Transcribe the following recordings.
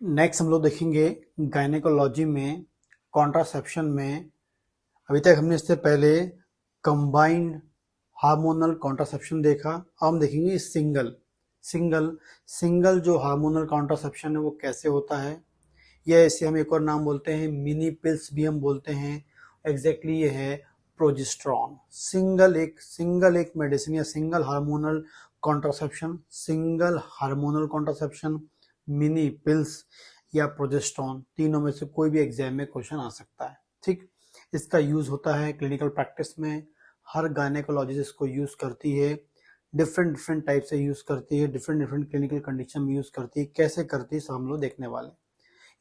Next हम लोग देखेंगे गायनेकोलॉजी में कॉन्ट्रासेप्शन में। अभी तक हमने इससे पहले कंबाइंड हार्मोनल कॉन्ट्रासेप्शन देखा। अब हम देखेंगे सिंगल सिंगल सिंगल जो हार्मोनल कॉन्ट्रासेप्शन है वो कैसे होता है, या इसे हम एक और नाम बोलते हैं मिनी पिल्स भी हम बोलते हैं। एग्जैक्टली ये है प्रोजेस्टेरॉन। सिंगल एक मेडिसिन या single hormonal contraception, mini pills या प्रोजेस्टेरॉन, तीनों में से कोई भी एग्जाम में क्वेश्चन आ सकता है। ठीक, इसका यूज होता है क्लिनिकल प्रैक्टिस में। हर गायनेकोलॉजिस्ट इसको यूज करती है, डिफरेंट टाइप से यूज करती है, डिफरेंट क्लिनिकल कंडीशन में यूज करती है। कैसे करती है सब हम लोग देखने वाले।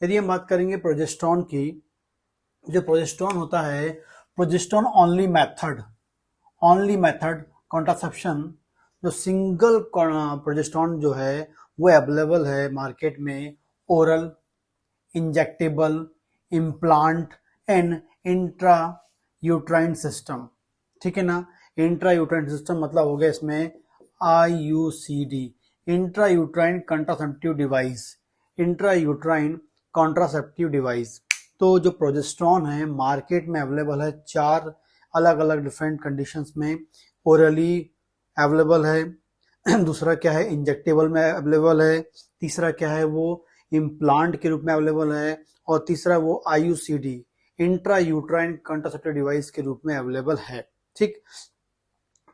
यदि हम बात करेंगे प्रोजेस्टेरॉन की, जो प्रोजेस्टेरॉन होता है, प्रोजेस्टेरॉन ओनली मेथड कॉन्ट्रासेप्शन, जो सिंगल प्रोजेस्टेरॉन जो है वो अवेलेबल है मार्केट में oral, injectable, implant and intra uterine system. ठीक है ना, इंट्रा यूट्राइन सिस्टम मतलब हो गया इसमें IUCD, intra uterine contraceptive device, intra uterine contraceptive device. तो जो प्रोजेस्टेरॉन है मार्केट में अवेलेबल है 4 अलग अलग डिफरेंट कंडीशंस में। ओरली अवेलेबल है, दूसरा क्या है इंजेक्टेबल में अवेलेबल है, तीसरा क्या है वो इम्प्लांट के रूप में अवेलेबल है, और तीसरा वो IUCD intra uterine contraceptive device के रूप में अवेलेबल है। ठीक,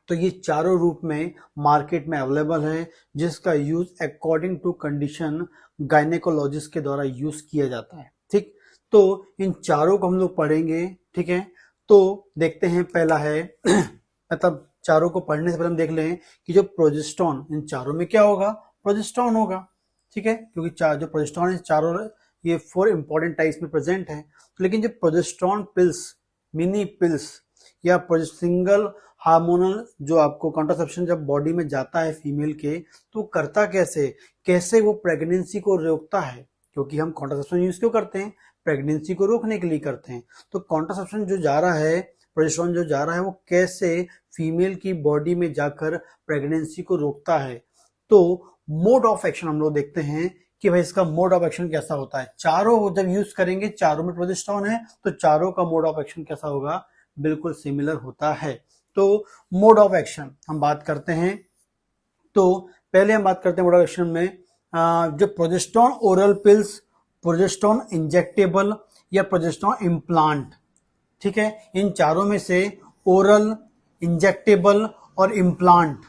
तो ये चारों रूप में मार्केट में अवेलेबल है, जिसका use according to condition gynaecologist के द्वारा यूज किया जाता है। ठीक, तो इन चारों को हम लोग पढ़ेंगे। ठीक है, तो देखते हैं पहला है मतलब चारों को पढ़ने से पहले हम देख लें कि जो प्रोजेस्टेरॉन, इन चारों में क्या होगा, प्रोजेस्टेरॉन होगा। ठीक है, क्योंकि जो प्रोजेस्टेरॉन है चारों ये 4 इंपॉर्टेंट टाइप्स में प्रेजेंट है। लेकिन जो प्रोजेस्टेरॉन पिल्स, मिनी पिल्स या सिंगल हार्मोनल जो आपको कॉन्ट्रासेप्शन जब बॉडी में जाता है फीमेल के, तो करता कैसे वो प्रेगनेंसी को रोकता है। क्योंकि हम कॉन्ट्रासेप्शन यूज क्यों करते हैं, प्रेगनेंसी को रोकने के लिए करते हैं। तो कॉन्ट्रासेप्शन जो जा रहा है, प्रोजेस्टेरॉन जो जा रहा है, वो कैसे फीमेल की बॉडी में जाकर प्रेगनेंसी को रोकता है। तो मोड ऑफ एक्शन हम लोग देखते हैं कि भाई इसका मोड ऑफ एक्शन कैसा होता है। चारों जब यूज करेंगे, चारों में प्रोजेस्टेरॉन है, तो चारों का मोड ऑफ एक्शन कैसा होगा, बिल्कुल सिमिलर होता है। तो मोड ऑफ एक्शन हम बात करते हैं। तो पहले हम बात करते हैं मोड ऑफ एक्शन में, जो progesterone oral pills, progesterone injectable या प्रोजेस्टेरॉन इम्प्लांट। ठीक है, इन चारों में से ओरल, इंजेक्टेबल और इम्प्लांट,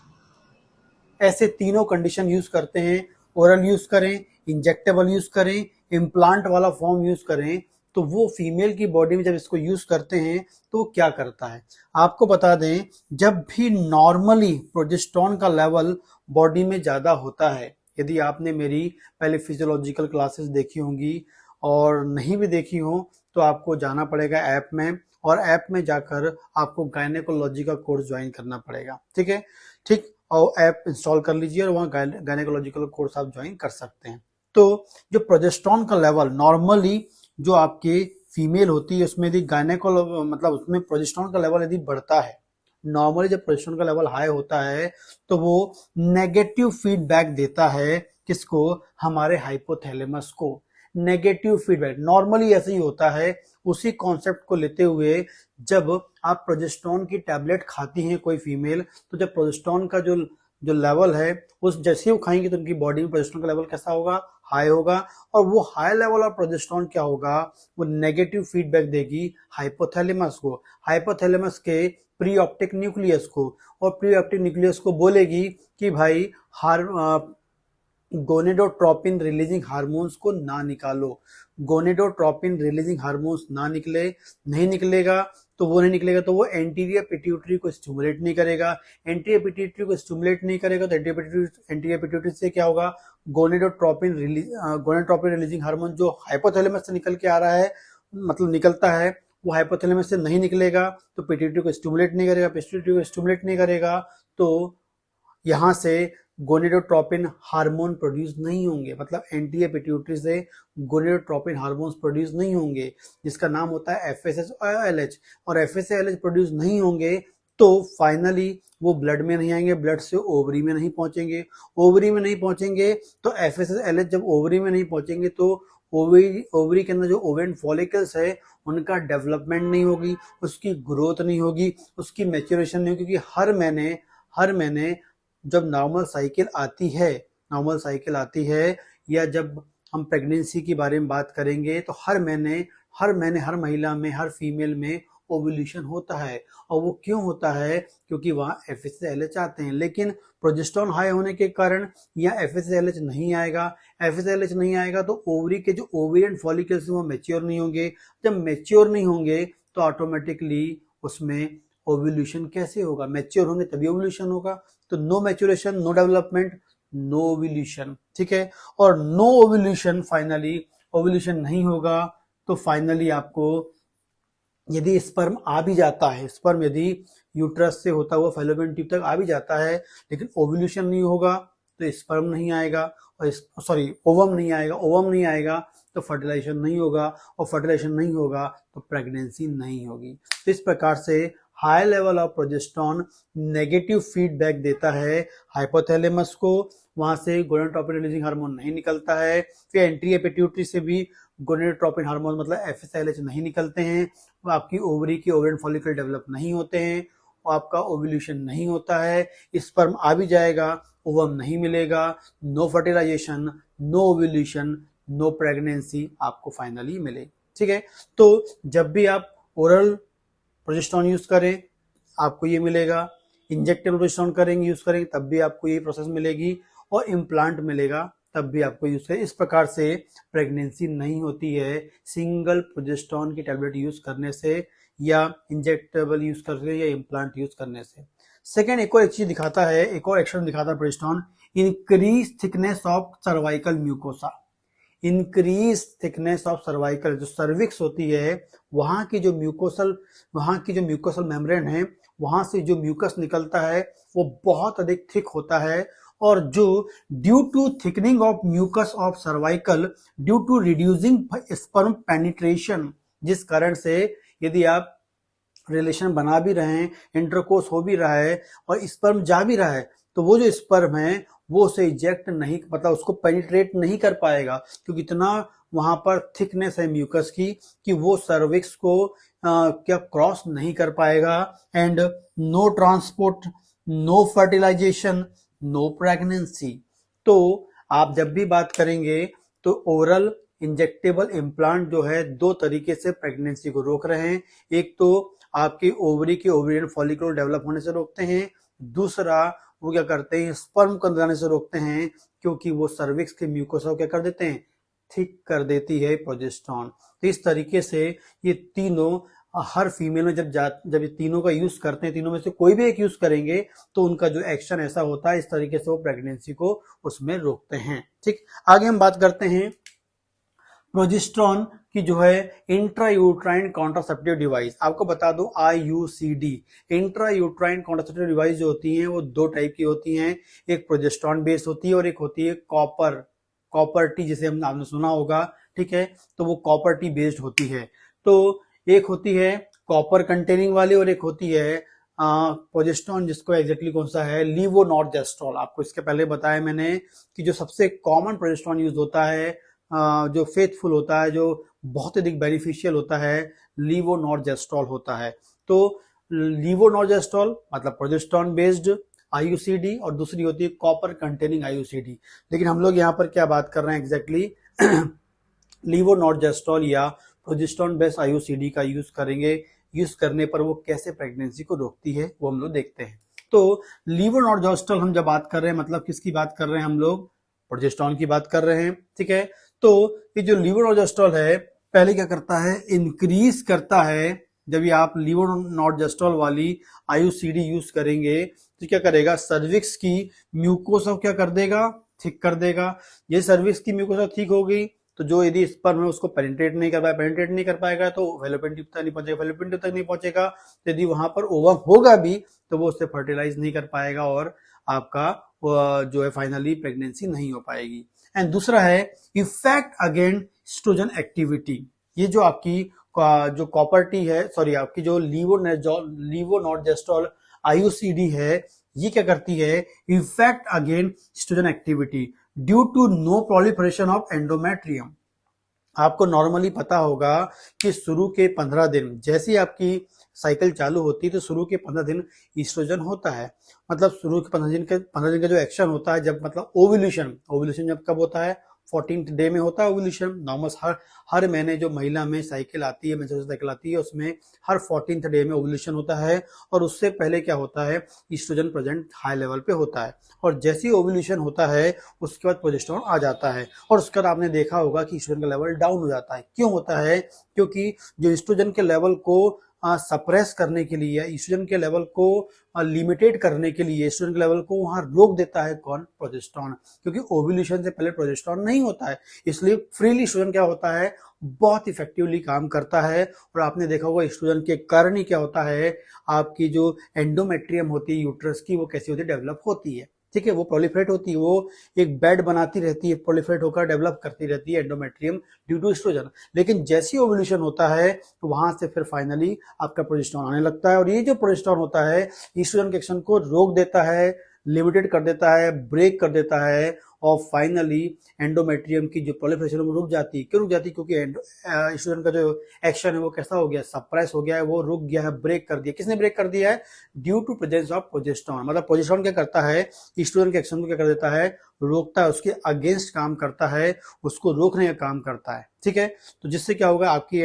ऐसे तीनों कंडीशन यूज करते हैं। ओरल यूज करें, इंजेक्टेबल यूज करें, इम्प्लांट वाला फॉर्म यूज करें, तो वो फीमेल की बॉडी में जब इसको यूज करते हैं तो क्या करता है। आपको बता दें, जब भी नॉर्मली प्रोजेस्टेरॉन का लेवल बॉडी में ज्यादा होता है, यदि आपने मेरी पहले फिजियोलॉजिकल क्लासेस देखी होंगी और नहीं भी देखी हो, तो आपको जाना पड़ेगा ऐप में, और ऐप में जाकर आपको गायनेकोलॉजी का कोर्स ज्वाइन करना पड़ेगा। ठीक है, ठीक, और ऐप इंस्टॉल कर लीजिए और वहाँ गायनेकोलॉजिकल कोर्स आप ज्वाइन कर सकते हैं। तो जो प्रोजेस्टेरॉन का लेवल नॉर्मली जो आपके फीमेल होती है उसमें यदि गायनेकोलॉजी मतलब उसमें प्रोजेस्टेरॉन का लेवल यदि बढ़ता है, नॉर्मली जब प्रोजेस्टेरॉन का लेवल हाई होता है तो वो नेगेटिव फीडबैक देता है, किसको, हमारे हाइपोथैलेमस को। नेगेटिव फीडबैक नॉर्मली ऐसे ही होता है। उसी कॉन्सेप्ट को लेते हुए जब आप प्रोजेस्टेरॉन की टैबलेट खाती हैं कोई फीमेल, तो जब प्रोजेस्टेरॉन का जो जो लेवल है उस जैसे ही वो खाएंगे तो उनकी बॉडी में प्रोजेस्टेरॉन का लेवल कैसा होगा, हाई होगा। और वो हाई लेवल ऑफ प्रोजेस्टेरॉन क्या होगा, वो नेगेटिव फीडबैक देगी हाइपोथैलेमस को, हाइपोथैलेमस के प्री ऑप्टिक न्यूक्लियस को, और प्री ऑप्टिक न्यूक्लियस को बोलेगी कि भाई गोनेडोट्रोपिन रिलीजिंग हार्मोन्स को ना निकालो। गोनेडोट्रोपिन रिलीजिंग हार्मोन्स ना निकले, नहीं निकलेगा तो वो एंटीरियर पिट्यूटरी को स्टिमुलेट नहीं करेगा। एंटीरियर पिट्यूटरी को स्टिमुलेट नहीं करेगा तो एंटीरियर पिट्यूटरी से क्या होगा, गोनेडोट्रोपिन रिलीजिंग हार्मोन जो हाइपोथैलेमस से निकल के आ रहा है, मतलब निकलता है, वो हाइपोथैलेमस से नहीं निकलेगा तो पिट्यूटरी को स्टिमुलेट नहीं करेगा। पिट्यूटरी को स्टिमुलेट नहीं करेगा तो यहाँ से गोनेडोट्रोपिन हार्मोन प्रोड्यूस नहीं होंगे, मतलब एंटीरियर पिट्यूटरी से गोनेडोट्रोपिन हार्मोन्स प्रोड्यूस नहीं होंगे, जिसका नाम होता है FSH और LH। और FSH LH प्रोड्यूस नहीं होंगे तो फाइनली वो ब्लड में नहीं आएंगे, ब्लड से ओवरी में नहीं पहुंचेंगे, ओवरी में नहीं पहुंचेंगे तो FSH-LH जब ओवरी में नहीं पहुंचेंगे तो ओवरी के अंदर जो ओवेन फॉलिकल्स है उनका डेवलपमेंट नहीं होगी, उसकी ग्रोथ नहीं होगी, उसकी मैच्योरेशन नहीं होगी, क्योंकि हर महीने जब नॉर्मल साइकिल आती है या जब हम प्रेगनेंसी के बारे में बात करेंगे तो हर महीने हर महिला में, हर फीमेल में ओव्यूलेशन होता है। और वो क्यों होता है? क्योंकि वहाँ FSH-LH आते हैं, लेकिन प्रोजेस्टेरोन हाई होने के कारण यहाँ FSH-LH नहीं आएगा। FSH-LH नहीं आएगा तो ओवरी के जो ओवेरियन फॉलिकल्स वो मैच्योर नहीं होंगे। जब मैच्योर नहीं होंगे तो ऑटोमेटिकली उसमें ओव्यूलेशन कैसे होगा? मैच्योर होंगे तभी ओव्यूलेशन होगा। तो no maturation, no development, no ovulation, ठीक है। और नो ओव्यूलेशन, फाइनली ओव्यूलेशन नहीं होगा तो फाइनली आपको यदि स्पर्म आ भी जाता है, स्पर्म यदि यूट्रस से होता हुआ फैलोपियन ट्यूब तक आ भी जाता है, लेकिन ओव्यूलेशन नहीं होगा तो स्पर्म नहीं आएगा, और ओवम नहीं आएगा तो फर्टिलाइजेशन नहीं होगा, और फर्टिलाइजेशन नहीं होगा तो प्रेगनेंसी नहीं होगी। तो इस प्रकार से high level of progesterone negative feedback देता है हाइपोथैलेमस को, वहां से गोनाडोट्रोपिन रिलीजिंग हार्मोन नहीं निकलता है। फिर एंटीरियर पिट्यूटरी से भी गोनाडोट्रोपिन हार्मोन मतलब FSH-LH नहीं निकलते हैं, वो आपकी ओवरी की ओवेरियन फॉलिकल डेवलप नहीं होते हैं, और आपका ओव्यूलेशन नहीं होता है। स्पर्म आ भी जाएगा, ओवम नहीं मिलेगा, no fertilisation, no ovulation, no pregnancy आपको फाइनली मिले, ठीक है। तो जब भी आप ओरल प्रोजेस्टेरोन यूज करें आपको ये मिलेगा, इंजेक्टेबल प्रोजेस्टेरोन यूज करेंगे तब भी आपको ये प्रोसेस मिलेगी, और इम्प्लांट मिलेगा तब भी आपको यूज करें। इस प्रकार से प्रेगनेंसी नहीं होती है सिंगल प्रोजेस्टेरोन की टैबलेट यूज करने से, या इंजेक्टेबल यूज करने या इम्प्लांट यूज करने से। सेकेंड एक और चीज दिखाता है, एक और एक्शन दिखाता है progesterone, increase thickness of cervical mucosa. Increase thickness of cervical, जो सर्विक्स होती है वहां की जो म्यूकोसल मेम्ब्रेन है, वहां से जो म्यूकस निकलता है वो बहुत अधिक थिक होता है, और जो due to thickening of mucus of cervical, due to reducing sperm penetration, जिस कारण से यदि आप रिलेशन बना भी रहे हैं, इंटरकोर्स हो भी रहा है और स्पर्म जा भी रहा है, तो वो जो स्पर्म है वो उसे इजेक्ट नहीं, मतलब उसको पेनिट्रेट नहीं कर पाएगा, क्योंकि इतना वहां पर थिकनेस है म्यूकस की कि वो सर्विक्स को क्या क्रॉस नहीं कर पाएगा। And no transport, no fertilisation, no pregnancy. तो आप जब भी बात करेंगे तो ओरल इंजेक्टेबल इम्प्लांट जो है दो तरीके से प्रेगनेंसी को रोक रहे हैं। एक तो आपके ओवरी के ओवेरियन फॉलिकल डेवलप होने से रोकते हैं, दूसरा वो क्या करते हैं, स्पर्म को अंदर आने से रोकते हैं, क्योंकि वो सर्विक्स के म्यूकोसा को क्या कर देते हैं, थिक कर देती है प्रोजेस्टेरोन। तो इस तरीके से ये तीनों हर फीमेल में जब ये तीनों का यूज करते हैं, तीनों में से कोई भी एक यूज करेंगे तो उनका जो एक्शन ऐसा होता है, इस तरीके से वो प्रेगनेंसी को उसमें रोकते हैं। ठीक, आगे हम बात करते हैं प्रोजेस्टेरोन की जो है इंट्रायूट्राइन कॉन्ट्रासेप्टिव डिवाइस। आपको बता दूं IUCD, इंट्रायूट्राइन कॉन्ट्रासेप्टिव डिवाइस जो होती हैं वो दो टाइप की होती हैं, एक प्रोजेस्टेरोन बेस्ड होती है और एक होती है कॉपर टी, जिसे हमने आपने सुना होगा, ठीक है। तो वो कॉपर टी बेस्ड होती है। तो एक होती है कॉपर कंटेनिंग वाली और एक होती है प्रोजेस्टेरोन, जिसको एग्जैक्टली कौन सा है, लीवोनॉर्जेस्ट्रॉल। आपको इसके पहले बताया मैंने कि जो सबसे कॉमन प्रोजेस्टेरोन यूज होता है, जो फेथफुल होता है, जो बहुत अधिक बेनिफिशियल होता है, लीवोनॉर्जेस्ट्रॉल होता है। तो लीवोनॉर्जेस्ट्रॉल मतलब प्रोजेस्टेरोन बेस्ड IUCD, और दूसरी होती है कॉपर कंटेनिंग IUCD। लेकिन हम लोग यहाँ पर क्या बात कर रहे हैं एग्जैक्टली लीवोनॉर्जेस्ट्रॉल या प्रोजेस्टेरोन बेस्ड IUCD का यूज करेंगे। यूज करने पर वो कैसे प्रेगनेंसी को रोकती है वो हम लोग देखते हैं। तो लीवोनॉर्जेस्ट्रॉल हम जब बात कर रहे हैं, मतलब किसकी बात कर रहे हैं, हम लोग प्रोजेस्टेरोन की बात कर रहे हैं, ठीक है। तो ये जो लीवोनॉर्जेस्ट्रॉल है पहले क्या करता है, इंक्रीज करता है। जब ये आप लीवोनॉर्जेस्ट्रॉल वाली IUCD यूज करेंगे तो क्या करेगा, सर्विक्स की म्यूकोसा क्या कर देगा, थिक कर देगा। ये सर्विक्स की म्यूकोसा ठीक होगी तो जो यदि स्पर्म है उसको पेनिट्रेट नहीं कर पाएगा तो फैलोपियन ट्यूब तक नहीं पहुंचेगा, फैलोपियन ट्यूब तक नहीं पहुंचेगा तो यदि वहां पर ओवम होगा भी तो वो उससे फर्टिलाइज नहीं कर पाएगा और आपका जो है फाइनली प्रेगनेंसी नहीं हो पाएगी। एंड दूसरा है इफेक्ट अगेंस्ट एस्ट्रोजन एक्टिविटी। ये जो आपकी जो कॉपर टी है, सॉरी आपकी जो लीवोनॉर्जेस्ट्रॉल IUCD है, ये क्या करती है, effect again estrogen activity due to no proliferation of endometrium. आपको नॉर्मली पता होगा कि शुरू के 15 दिन जैसे ही आपकी साइकिल चालू होती है तो शुरू के 15 दिन ईस्ट्रोजन होता है। मतलब शुरू के 15 दिन का जो एक्शन होता है, जब मतलब ओव्यूलेशन जब कब होता है, 14th डे में होता है ओव्यूलेशन। नॉर्मल हर महीने जो महिला में साइकिल आती है, मेंस्ट्रुअल साइकिल आती है, उसमें हर 14th डे में ओव्यूलेशन होता है। और उससे पहले क्या होता है, ईस्ट्रोजन प्रेजेंट हाई लेवल पे होता है। और जैसे ही ओव्यूलेशन होता है उसके बाद प्रोजेस्टेरोन आ जाता है, और उसके बाद आपने देखा होगा कि ईस्ट्रोजन का लेवल डाउन हो जाता है। क्यों होता है, क्योंकि जो ईस्ट्रोजन के लेवल को सप्रेस करने के लिए, ईस्ट्रोजन के लेवल को लिमिटेड करने के लिए, ईस्ट्रोजन के लेवल को वहां रोक देता है कौन, प्रोजेस्टेरोन। क्योंकि ओव्यूलेशन से पहले प्रोजेस्टेरोन नहीं होता है, इसलिए फ्रीली ईस्ट्रोजन क्या होता है, बहुत इफेक्टिवली काम करता है। और आपने देखा होगा ईस्ट्रोजन के कारण ही क्या होता है, आपकी जो एंडोमेट्रियम होती है यूट्रस की, वो कैसी होती है, डेवलप होती है। ठीक है, वो प्रोलिफरेट होती है, वो एक बेड बनाती रहती है, प्रोलिफरेट होकर डेवलप करती रहती है एंडोमेट्रियम ड्यू टू एस्ट्रोजन। लेकिन जैसे ही ओव्यूलेशन होता है तो वहां से फिर फाइनली आपका प्रोजेस्टेरोन आने लगता है। और ये जो प्रोजेस्टेरोन होता है एस्ट्रोजन के एक्शन को रोक देता है, लिमिटेड कर देता है, ब्रेक कर देता है, और फाइनली एंडोमेट्रियम की जो प्रोलिफरेशन वो रुक जाती है। क्यों रुक जाती है, क्योंकि एस्ट्रोजन का जो एक्शन है वो कैसा हो गया, सप्रेस हो गया है, वो रुक गया है, ब्रेक कर दिया। किसने ब्रेक कर दिया है, due to presence of progesterone. मतलब प्रोजेस्टेरोन क्या करता है, एस्ट्रोजन के एक्शन को क्या कर देता है, रोकता है, उसके अगेंस्ट काम करता है, उसको रोकने का काम करता है। ठीक है, तो जिससे क्या होगा, आपकी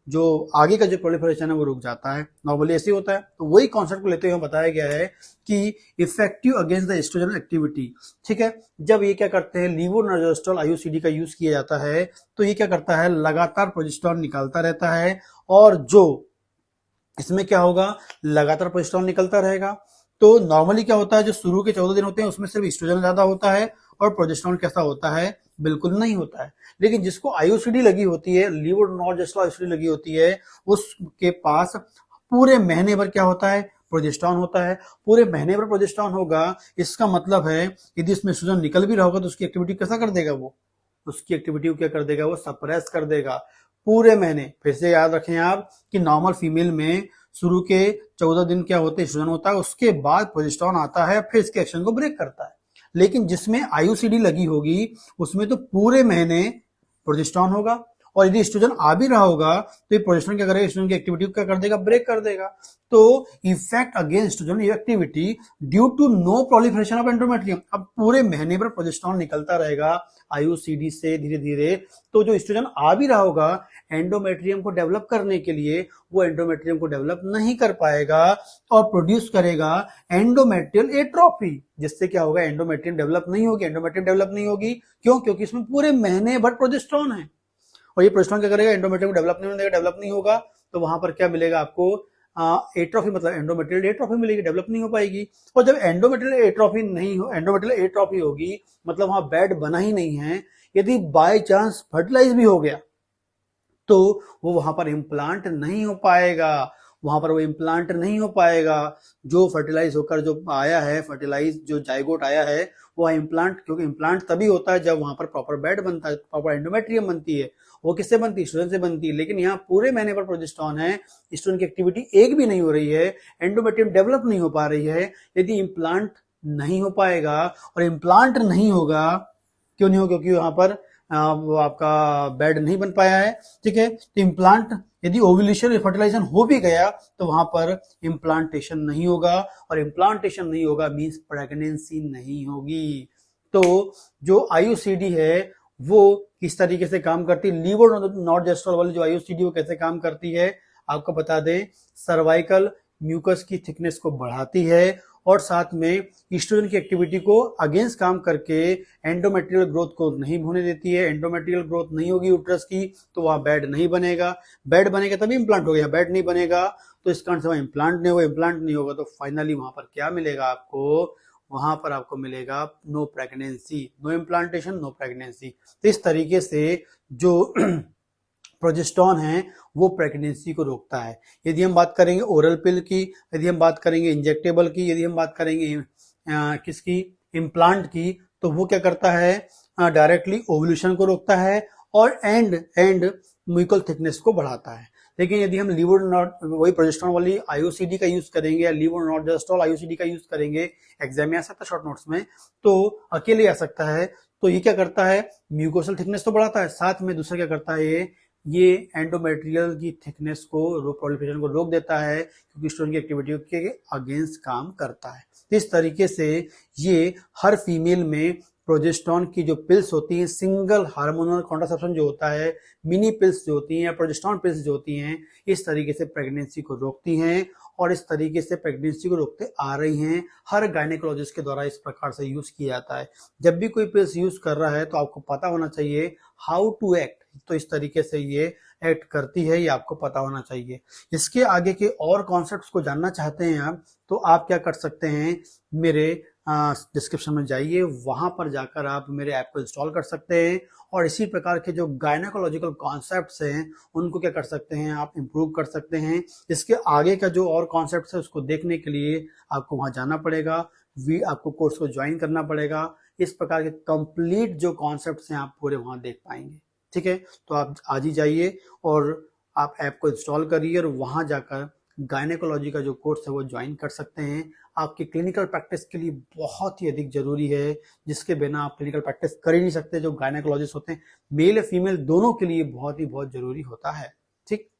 जो आगे का जो प्रोलिफरेशन है वो रुक जाता है। नॉर्मली ऐसे ही होता है। तो वही कॉन्सेप्ट को लेते हुए बताया गया है कि effective against the estrogen activity. ठीक है, जब ये क्या करते हैं, लीवोनर्जिस्ट्रोल IUCD का यूज किया जाता है, तो ये क्या करता है, लगातार प्रोजेस्टेरोन निकालता रहता है। और जो इसमें क्या होगा, लगातार प्रोजेस्टेरोन निकलता रहेगा। तो नॉर्मली क्या होता है, जो शुरू के 14 दिन होते हैं उसमें सिर्फ एस्ट्रोजन ज्यादा होता है और प्रोजेस्टेरोन कैसा होता है, बिल्कुल नहीं होता है। लेकिन जिसको IUCD लगी होती है, लीवोनर्जिस्ट्रोल IUCD लगी होती है, उसके पास पूरे महीने भर क्या होता है, प्रोजेस्टेरोन होता है। पूरे महीने भर प्रोजेस्टेरोन होगा, इसका मतलब है यदि इसमें एस्ट्रोजन निकल भी रहा होगा तो उसकी एक्टिविटी कैसा कर देगा, वो उसकी एक्टिविटी को क्या कर देगा, वो सप्रेस कर देगा पूरे महीने। फिर से याद रखें आप कि नॉर्मल फीमेल में शुरू के 14 दिन क्या होते हैं, एस्ट्रोजन होता है, उसके बाद प्रोजेस्टेरोन आता है, फिर इसके एक्शन को ब्रेक करता है। लेकिन जिसमें IUCD लगी होगी उसमें तो पूरे महीने प्रोजेस्टेरोन होगा, और यदि एस्ट्रोजन आ भी रहा होगा तो ये प्रोजेस्टेरोन क्या करेगा, एस्ट्रोजन की एक्टिविटी को क्या कर देगा, ब्रेक कर देगा। तो effect against estrogen activity due to no proliferation of endometrium. अब पूरे महीने भर प्रोजेस्टेरोन निकलता रहेगा IUCD से धीरे धीरे, तो जो एस्ट्रोजन आ भी रहा होगा एंडोमेट्रियम को डेवलप करने के लिए, वो एंडोमेट्रियम को डेवलप नहीं कर पाएगा और प्रोड्यूस करेगा एंडोमेट्रियल एट्रोफी। जिससे क्या होगा, एंडोमेट्रियम डेवलप नहीं होगी, एंडोमेट्रियम डेवलप नहीं होगी। क्यों, क्योंकि इसमें पूरे महीने भर प्रोजेस्टेरोन है। और ये प्रोजेस्टेरोन क्या करेगा, एंडोमेट्रियम को डेवलप नहीं होने देगा, डेवलप नहीं होगा, तो वहां पर क्या मिलेगा आपको, एट्रोफी, मतलब एंडोमेट्रियल एट्रोफी मिलेगी, डेवलप नहीं हो पाएगी। और जब एंडोमेट्रियल एट्रोफी नहीं हो, एंडोमेट्रियल एट्रोफी होगी मतलब वहां बेड बना ही नहीं है। यदि बाय चांस फर्टिलाइज भी हो गया तो वो वहां पर इम्प्लांट नहीं हो पाएगा, वहां पर वो इम्प्लांट नहीं हो पाएगा। जो फर्टिलाइज होकर जो आया है, फर्टिलाइज जो जाइगोट आया है, वो इम्प्लांट, क्योंकि इम्प्लांट तभी होता है जब वहां पर प्रॉपर बेड बनता है, प्रॉपर एंडोमेट्रियम बनती है। वो किससे बनती है, एस्ट्रोजन से बनती है। लेकिन यहाँ पूरे महीने पर प्रोजेस्टेरोन है, एस्ट्रोजन की एक्टिविटी एक भी नहीं हो रही है, एंडोमेट्रियम डेवलप नहीं हो पा रही है। यदि इम्प्लांट नहीं हो पाएगा, और इम्प्लांट नहीं होगा, क्यों नहीं होगा, क्योंकि यहाँ पर वो आपका बेड नहीं बन पाया है। ठीक है, तो इम्प्लांट, यदि ओव्यूलेशन फर्टिलाइजेशन हो भी गया तो वहां पर इम्प्लांटेशन नहीं होगा, और इम्प्लांटेशन नहीं होगा मींस प्रेगनेंसी नहीं होगी। तो जो IUCD है वो किस तरीके से काम करती है, लीवोनर्जिस्ट्रोल वाली जो IUCD वो कैसे काम करती है, आपको बता दें, सर्वाइकल म्यूकस की थिकनेस को बढ़ाती है, और साथ में एस्ट्रोजन की एक्टिविटी को अगेंस्ट काम करके एंडोमेट्रियल ग्रोथ को नहीं होने देती है। एंडोमेट्रियल ग्रोथ नहीं होगी यूट्रस की तो वहां बेड नहीं बनेगा, बेड बनेगा तभी इंप्लांट होगा, बेड नहीं बनेगा तो इस कारण से वहां इंप्लांट नहीं होगा, इंप्लांट नहीं होगा तो फाइनली वहां पर क्या मिलेगा आपको, वहां पर आपको मिलेगा no pregnancy, no implantation, no pregnancy. तो इस तरीके से जो प्रोजेस्टेरोन है वो प्रेगनेंसी को रोकता है। यदि हम बात करेंगे ओरल पिल की, यदि हम बात करेंगे इंजेक्टेबल की, यदि हम बात करेंगे किसकी, इम्प्लांट की, तो वो क्या करता है, डायरेक्टली ओव्यूलेशन को रोकता है और एंड म्यूकल थिकनेस को बढ़ाता है। लेकिन यदि हम लीवोनॉर्ड वही प्रोजेस्टेरॉन वाली आईओसीडी का यूज करेंगे या लीवोनॉर्जेस्ट्रॉल आईओसीडी का यूज करेंगे, एग्जाम में आ सकता है शॉर्ट नोट्स में, तो अकेले आ सकता है। तो ये क्या करता है, म्यूकोसल थिकनेस तो बढ़ाता है, साथ में दूसरा क्या करता है, ये एंडोमेट्रियल की थिकनेस को प्रोलिफरेशन को रोक देता है, क्योंकि स्टोन की एक्टिविटी के अगेंस्ट काम करता है। इस तरीके से ये हर फीमेल में प्रोजेस्टेरॉन की जो पिल्स होती हैं, सिंगल हार्मोनल कॉन्ट्रासेप्शन जो होता है, मिनी पिल्स जो होती हैं या प्रोजेस्टेरॉन पिल्स जो होती हैं, इस तरीके से प्रेगनेंसी को रोकती हैं और इस तरीके से प्रेगनेंसी को रोकते आ रही हैं। हर गायनेकोलॉजिस्ट के द्वारा इस प्रकार से यूज किया जाता है। जब भी कोई पिल्स यूज कर रहा है तो आपको पता होना चाहिए हाउ टू एक्ट, तो इस तरीके से ये एक्ट करती है, ये आपको पता होना चाहिए। इसके आगे के और कॉन्सेप्ट्स को जानना चाहते हैं आप, तो आप क्या कर सकते हैं, मेरे डिस्क्रिप्शन में जाइए, वहां पर जाकर आप मेरे ऐप को इंस्टॉल कर सकते हैं और इसी प्रकार के जो गायनेकोलॉजिकल कॉन्सेप्ट्स हैं उनको क्या कर सकते हैं, आप इंप्रूव कर सकते हैं। इसके आगे का जो और कॉन्सेप्ट्स है उसको देखने के लिए आपको वहां जाना पड़ेगा, आपको कोर्स को ज्वाइन करना पड़ेगा। इस प्रकार के कंप्लीट जो कॉन्सेप्ट्स हैं आप पूरे वहां देख पाएंगे। ठीक है, तो आप आज ही जाइए और आप ऐप को इंस्टॉल करिए और वहां जाकर गायनेकोलॉजी का जो कोर्स है वो ज्वाइन कर सकते हैं। आपकी क्लिनिकल प्रैक्टिस के लिए बहुत ही अधिक जरूरी है, जिसके बिना आप क्लिनिकल प्रैक्टिस कर ही नहीं सकते। जो गायनेकोलॉजिस्ट होते हैं, मेल या फीमेल दोनों के लिए बहुत जरूरी होता है। ठीक।